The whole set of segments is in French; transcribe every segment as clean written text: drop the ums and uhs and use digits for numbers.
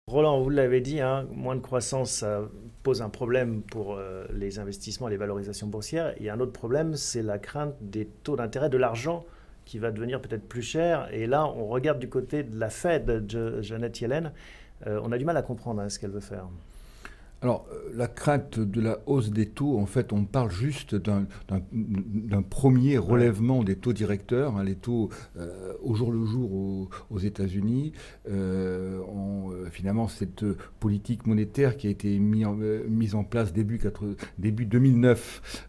Roland, vous l'avez dit, hein, moins de croissance, ça pose un problème pour les investissements et les valorisations boursières. Il y a un autre problème, c'est la crainte des taux d'intérêt de l'argent qui va devenir peut-être plus cher. Et là, on regarde du côté de la Fed, de Janet Yellen. On a du mal à comprendre ce qu'elle veut faire. Alors, la crainte de la hausse des taux, en fait, on parle juste d'un premier relèvement des taux directeurs, hein, les taux au jour le jour aux États-Unis. Finalement, cette politique monétaire qui a été mise en place début 2009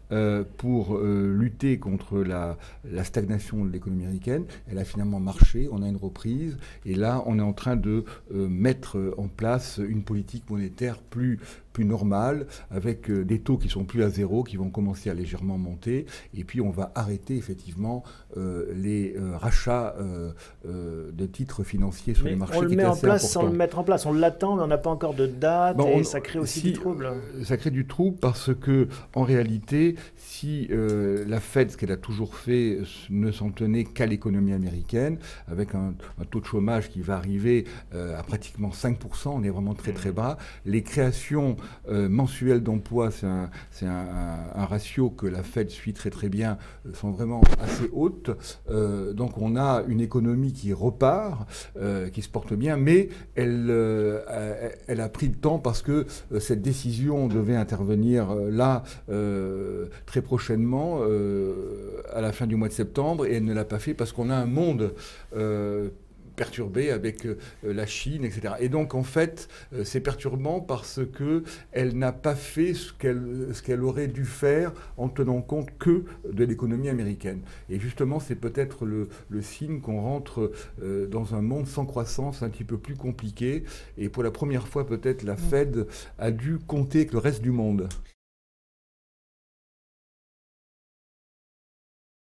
pour lutter contre la stagnation de l'économie américaine, elle a finalement marché, on a une reprise, et là, on est en train de mettre en place une politique monétaire plus normale, avec des taux qui sont plus à zéro, qui vont commencer à légèrement monter, et puis on va arrêter effectivement les rachats de titres financiers sur les marchés. On le met en place sans le mettre en place, on l'attend, mais on n'a pas encore de date, et ça crée aussi du trouble. Ça crée du trouble parce que, en réalité, si la Fed, ce qu'elle a toujours fait, ne s'en tenait qu'à l'économie américaine, avec un taux de chômage qui va arriver à pratiquement 5%, on est vraiment très très bas, les créations mensuelles d'emplois, c'est un ratio que la Fed suit très très bien, sont vraiment assez hautes. Donc on a une économie qui repart, qui se porte bien, mais elle a pris le temps parce que cette décision devait intervenir là très prochainement, à la fin du mois de septembre, et elle ne l'a pas fait parce qu'on a un monde perturbée avec la Chine, etc. Et donc, en fait, c'est perturbant parce qu'elle n'a pas fait ce qu'elle aurait dû faire en tenant compte que de l'économie américaine. Et justement, c'est peut-être le signe qu'on rentre dans un monde sans croissance un petit peu plus compliqué. Et pour la première fois, peut-être, la Fed a dû compter avec le reste du monde.